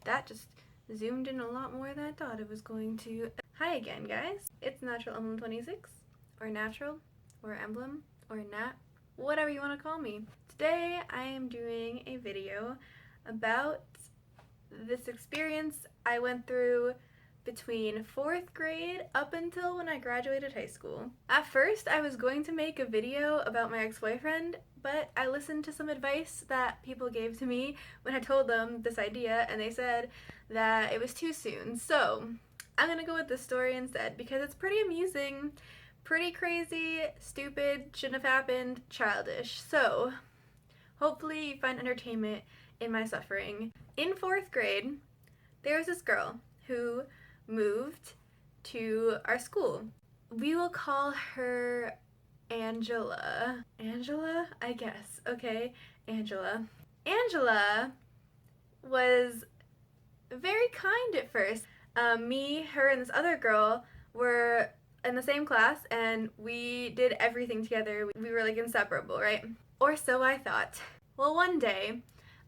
That just zoomed in a lot more than I thought it was going to. Hi again, guys. It's Natural Emblem 26, or Natural, or Emblem, or Nat, whatever you want to call me. Today I am doing a video about this experience I went through between 4th grade up until when I graduated high school. At first, I was going to make a video about my ex-boyfriend, but I listened to some advice that people gave to me when I told them this idea, and they said that it was too soon. So I'm gonna go with this story instead because it's pretty amusing, pretty crazy, stupid, shouldn't have happened, childish. So hopefully you find entertainment in my suffering. In 4th grade, there was this girl who moved to our school. We will call her Angela. Angela? I guess. Okay, Angela. Angela was very kind at first. Me, her, and this other girl were in the same class and we did everything together. We were like inseparable, right? Or so I thought. Well, one day,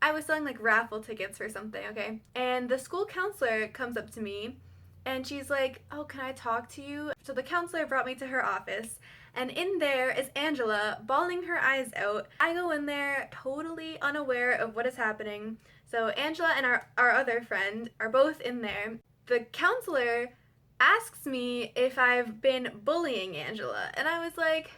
I was selling like raffle tickets for something, okay? And the school counselor comes up to me and she's like, "Oh, can I talk to you?" So the counselor brought me to her office, and in there is Angela bawling her eyes out. I go in there totally unaware of what is happening. So Angela and our other friend are both in there. The counselor asks me if I've been bullying Angela, and I was like,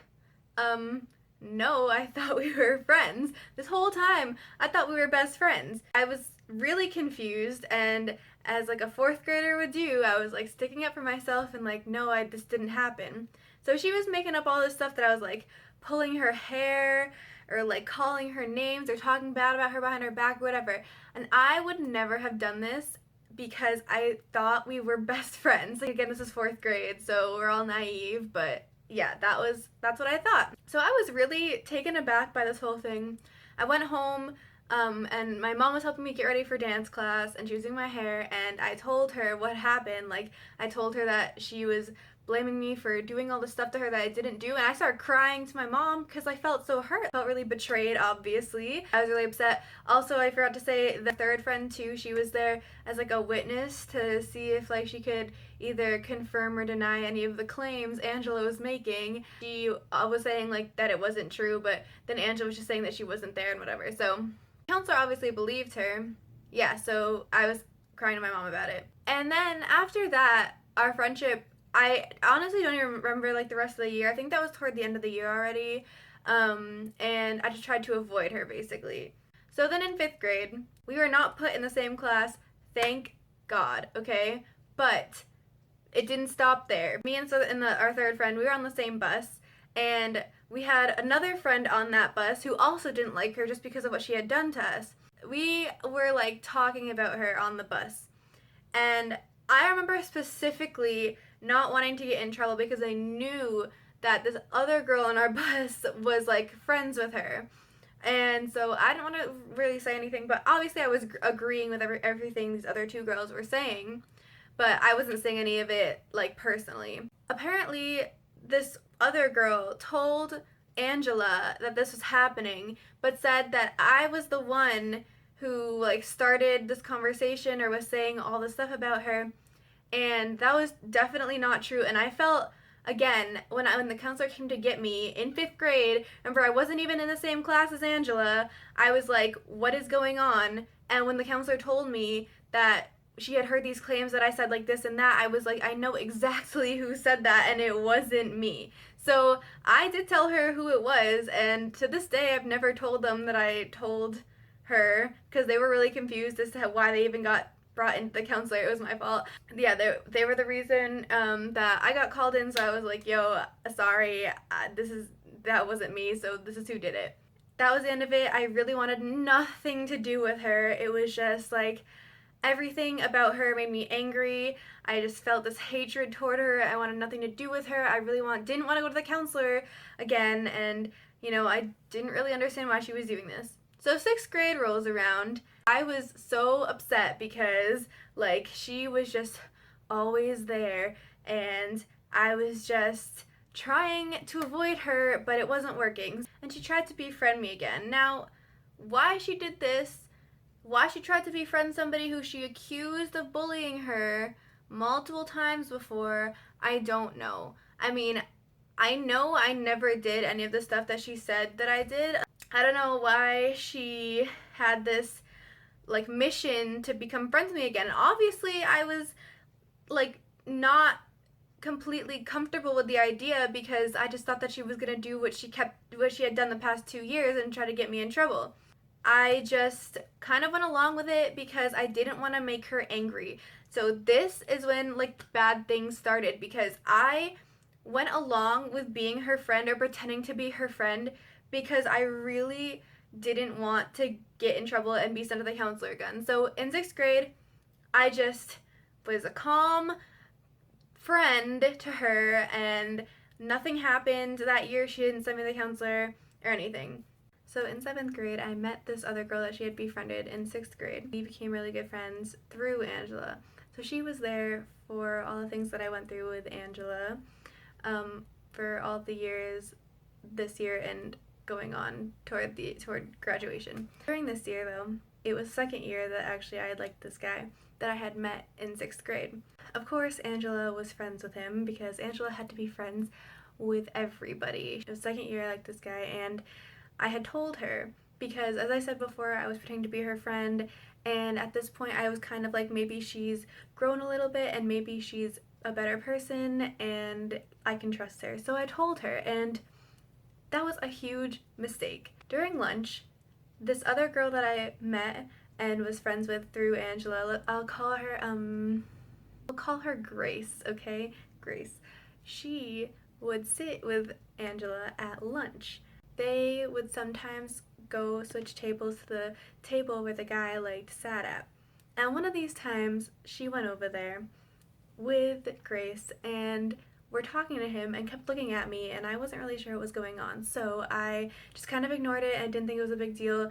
no, I thought we were friends. This whole time, I thought we were best friends. I was really confused, and as like a 4th grader would do, I was like sticking up for myself and like, no, this didn't happen. So she was making up all this stuff that I was like pulling her hair or like calling her names or talking bad about her behind her back or whatever. And I would never have done this because I thought we were best friends. Like, again, this is 4th grade, so we're all naive, but yeah, that's what I thought. So I was really taken aback by this whole thing. I went home, and my mom was helping me get ready for dance class, and she was doing my hair, and I told her what happened. Like, I told her that she was blaming me for doing all the stuff to her that I didn't do, and I started crying to my mom because I felt so hurt. I felt really betrayed, obviously. I was really upset. Also, I forgot to say the third friend too, she was there as like a witness to see if like she could either confirm or deny any of the claims Angela was making. She was saying like that it wasn't true, but then Angela was just saying that she wasn't there and whatever. So the counselor obviously believed her. Yeah, so I was crying to my mom about it. And then after that, our friendship, I honestly don't even remember like the rest of the year. I think that was toward the end of the year already. And I just tried to avoid her basically. So then in 5th grade, we were not put in the same class, thank God, okay? But it didn't stop there. Me and our third friend, we were on the same bus, and we had another friend on that bus who also didn't like her just because of what she had done to us. We were like talking about her on the bus, and I remember specifically not wanting to get in trouble because I knew that this other girl on our bus was like friends with her. And so I didn't want to really say anything, but obviously I was agreeing with everything these other two girls were saying, but I wasn't saying any of it like personally. Apparently, this other girl told Angela that this was happening, but said that I was the one who like started this conversation or was saying all this stuff about her, and that was definitely not true. And I felt, again, when the counselor came to get me in 5th grade, remember I wasn't even in the same class as Angela, I was like, what is going on? And when the counselor told me that she had heard these claims that I said like this and that, I was like, I know exactly who said that, and it wasn't me. So I did tell her who it was, and to this day I've never told them that I told her because they were really confused as to why they even got brought into the counselor. It was my fault. Yeah, they were the reason that I got called in, so I was like, yo, sorry, that wasn't me, so this is who did it. That was the end of it. I really wanted nothing to do with her. It was just like everything about her made me angry. I just felt this hatred toward her. I wanted nothing to do with her. I really didn't want to go to the counselor again, and I didn't really understand why she was doing this. So 6th grade rolls around. I was so upset because like she was just always there, and I was just trying to avoid her, but it wasn't working. And she tried to befriend me again. Now, why she did this, why she tried to befriend somebody who she accused of bullying her multiple times before, I don't know. I mean, I know I never did any of the stuff that she said that I did. I don't know why she had this like mission to become friends with me again. Obviously, I was like not completely comfortable with the idea because I just thought that she was gonna do what she had done the past 2 years and try to get me in trouble. I just kind of went along with it because I didn't want to make her angry. So this is when like bad things started because I went along with being her friend or pretending to be her friend because I really didn't want to get in trouble and be sent to the counselor again. So in 6th grade, I just was a calm friend to her and nothing happened that year. She didn't send me to the counselor or anything. So in 7th grade, I met this other girl that she had befriended in 6th grade. We became really good friends through Angela. So she was there for all the things that I went through with Angela for all the years this year and going on toward graduation. During this year, though, it was 2nd year that actually I liked this guy that I had met in 6th grade. Of course, Angela was friends with him because Angela had to be friends with everybody. It was 2nd year I liked this guy, and I had told her because, as I said before, I was pretending to be her friend, and at this point I was kind of like, maybe she's grown a little bit and maybe she's a better person and I can trust her. So I told her, and that was a huge mistake. During lunch, this other girl that I met and was friends with through Angela, I'll call her Grace, okay? Grace. She would sit with Angela at lunch. They would sometimes go switch tables to the table where the guy I liked sat at. And one of these times, she went over there with Grace and were talking to him and kept looking at me, and I wasn't really sure what was going on. So I just kind of ignored it and didn't think it was a big deal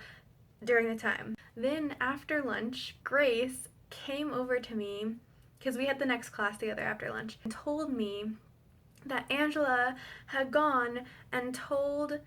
during the time. Then after lunch, Grace came over to me because we had the next class together after lunch and told me that Angela had gone and told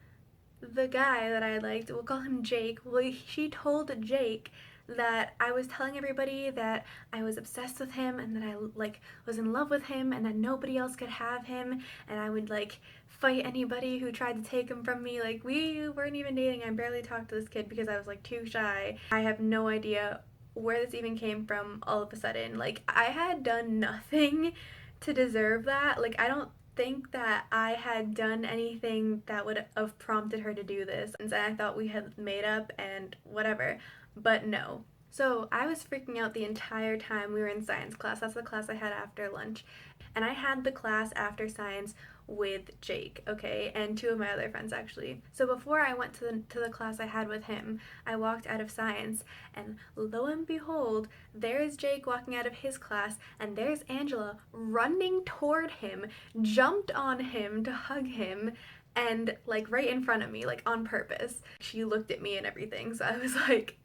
the guy that I liked, we'll call him Jake, well, she told Jake that I was telling everybody that I was obsessed with him and that I like was in love with him and that nobody else could have him and I would like fight anybody who tried to take him from me. Like, we weren't even dating. I barely talked to this kid because I was like too shy. I have no idea where this even came from all of a sudden. Like, I had done nothing to deserve that. Like, I don't think that I had done anything that would have prompted her to do this, and I thought we had made up and whatever, but no. So I was freaking out the entire time we were in science class. That's the class I had after lunch, and I had the class after science with Jake, okay, and 2 of my other friends actually. So before I went to the class I had with him, I walked out of science, and lo and behold, there's Jake walking out of his class, and there's Angela running toward him, jumped on him to hug him, and like right in front of me, like on purpose. She looked at me and everything, so I was like,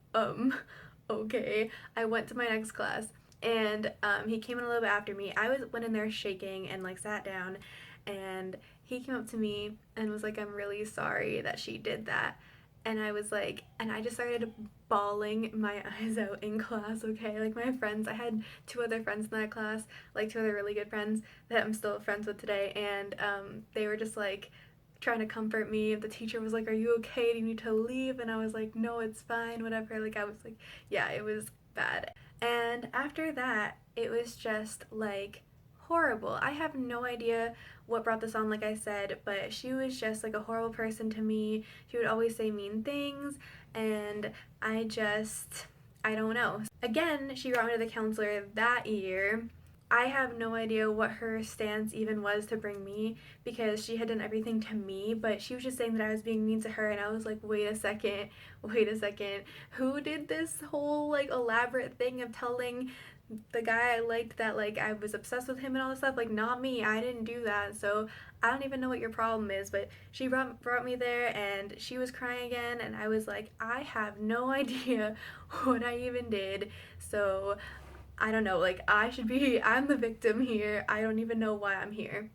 okay. I went to my next class, and he came in a little bit after me. Went in there shaking and like sat down, and he came up to me and was like, I'm really sorry that she did that. And I was like, and I just started bawling my eyes out in class, okay? Like, my friends, I had 2 other friends in that class, like 2 other really good friends that I'm still friends with today, and they were just like trying to comfort me. The teacher was like, are you okay? Do you need to leave? And I was like, no, it's fine, whatever. Like, I was like, yeah, it was bad. And after that, it was just like horrible. I have no idea what brought this on, like I said, but she was just like a horrible person to me. She would always say mean things, and I don't know. Again, she brought me to the counselor that year. I have no idea what her stance even was to bring me because she had done everything to me, but she was just saying that I was being mean to her, and I was like, wait a second, who did this whole like elaborate thing of telling the guy I liked that like I was obsessed with him and all this stuff? Like, not me. I didn't do that. So I don't even know what your problem is. But she brought me there, and she was crying again, and I was like, I have no idea what I even did. So I don't know, like, I'm the victim here. I don't even know why I'm here.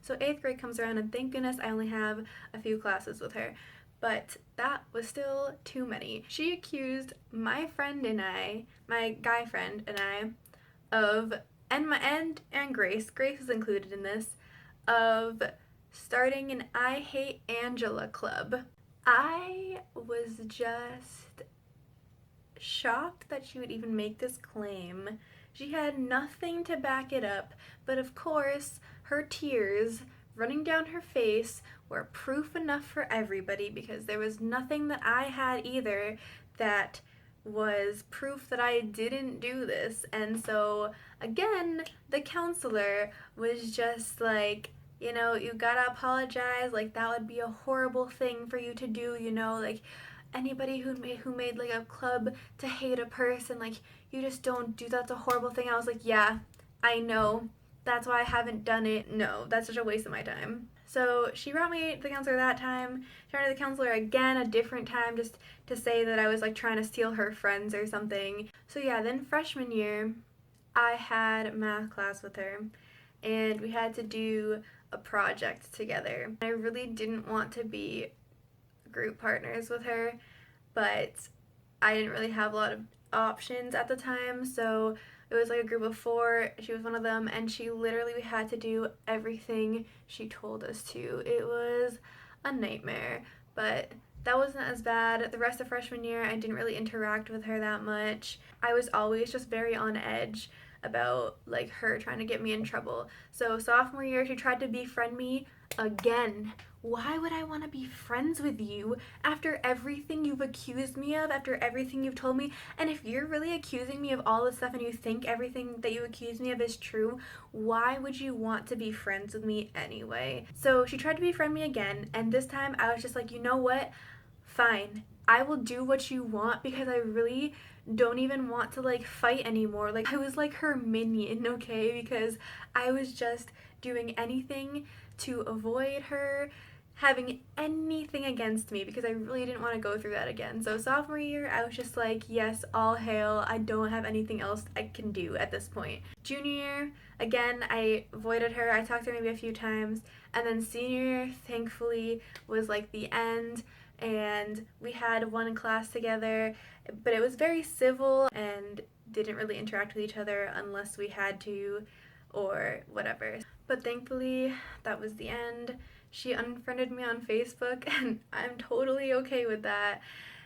So 8th grade comes around, and thank goodness I only have a few classes with her. but that was still too many. She accused my friend and I, my guy friend and I, of, and Grace is included in this, of starting an I Hate Angela club. I was just shocked that she would even make this claim. She had nothing to back it up, but of course, her tears running down her face were proof enough for everybody, because there was nothing that I had either that was proof that I didn't do this. And so, again, the counselor was just like, you know, you gotta apologize, like that would be a horrible thing for you to do, you know, like anybody who made like a club to hate a person, like you just don't do, that's a horrible thing. I was like, yeah, I know, that's why I haven't done it. No, that's such a waste of my time. So she brought me to the counselor that time. She brought me to the counselor again a different time, just to say that I was like trying to steal her friends or something. So yeah, then freshman year I had math class with her and we had to do a project together. I really didn't want to be group partners with her, but I didn't really have a lot of options at the time, so it was like a group of 4. She was one of them, and she literally had to do everything she told us to. It was a nightmare, but that wasn't as bad. The rest of freshman year, I didn't really interact with her that much. I was always just very on edge about like her trying to get me in trouble. So sophomore year, she tried to befriend me again. Why would I want to be friends with you after everything you've accused me of, after everything you've told me? And if you're really accusing me of all this stuff and you think everything that you accuse me of is true, why would you want to be friends with me anyway? So she tried to befriend me again, and this time I was just like, you know what? Fine. I will do what you want, because I really don't even want to like fight anymore. Like I was like her minion, okay? Because I was just doing anything to avoid her having anything against me, because I really didn't want to go through that again. So sophomore year, I was just like, yes, all hail. I don't have anything else I can do at this point. Junior year, again, I avoided her. I talked to her maybe a few times. And then senior year, thankfully, was like the end. And we had one class together, but it was very civil and didn't really interact with each other unless we had to or whatever. But thankfully, that was the end. She unfriended me on Facebook, and I'm totally okay with that.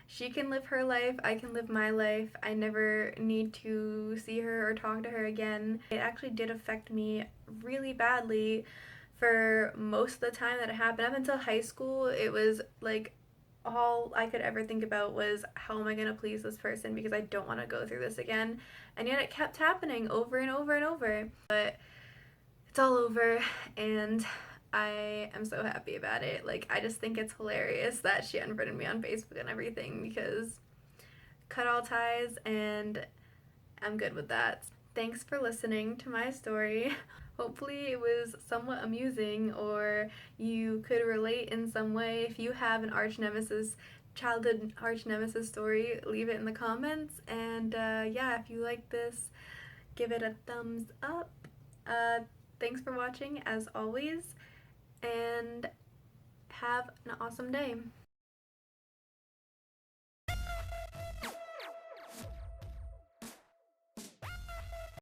She can live her life, I can live my life. I never need to see her or talk to her again. It actually did affect me really badly for most of the time that it happened. Up until high school, it was like all I could ever think about was, how am I going to please this person, because I don't want to go through this again. And yet it kept happening over and over and over. But it's all over, and I am so happy about it. Like, I just think it's hilarious that she unfriended me on Facebook and everything, because cut all ties, and I'm good with that. Thanks for listening to my story. Hopefully it was somewhat amusing, or you could relate in some way. If you have an arch nemesis, childhood arch nemesis story, leave it in the comments. And yeah, if you like this, give it a thumbs up. Thanks for watching as always, and have an awesome day.